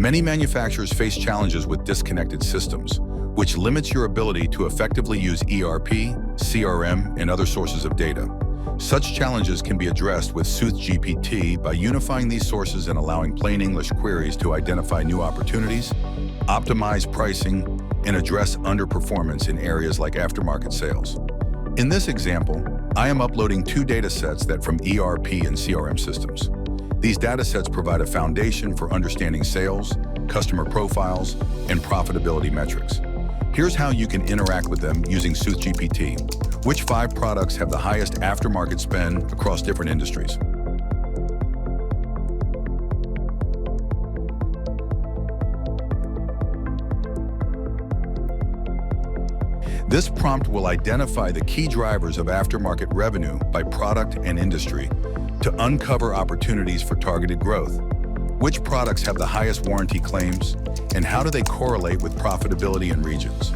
Many manufacturers face challenges with disconnected systems, which limits your ability to effectively use ERP, CRM, and other sources of data. Such challenges can be addressed with SoothGPT by unifying these sources and allowing plain English queries to identify new opportunities, optimize pricing, and address underperformance in areas like aftermarket sales. In this example, I am uploading 2 datasets that from ERP and CRM systems. These datasets provide a foundation for understanding sales, customer profiles, and profitability metrics. Here's how you can interact with them using SoothGPT. Which 5 products have the highest aftermarket spend across different industries? This prompt will identify the key drivers of aftermarket revenue by product and industry to uncover opportunities for targeted growth. Which products have the highest warranty claims, and how do they correlate with profitability in regions?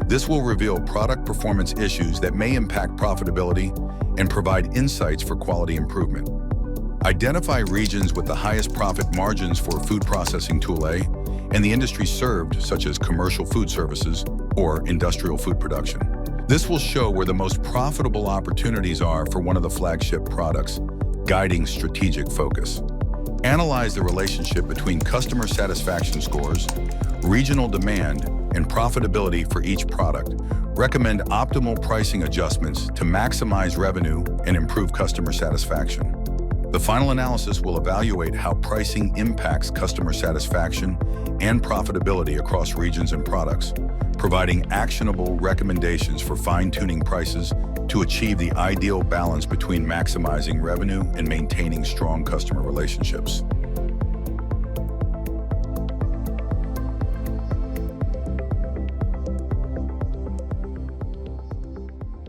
This will reveal product performance issues that may impact profitability and provide insights for quality improvement. Identify regions with the highest profit margins for food processing tool A and the industry served, such as commercial food services or industrial food production. This will show where the most profitable opportunities are for one of the flagship products, guiding strategic focus. Analyze the relationship between customer satisfaction scores, regional demand, and profitability for each product. Recommend optimal pricing adjustments to maximize revenue and improve customer satisfaction. The final analysis will evaluate how pricing impacts customer satisfaction and profitability across regions and products, providing actionable recommendations for fine-tuning prices to achieve the ideal balance between maximizing revenue and maintaining strong customer relationships.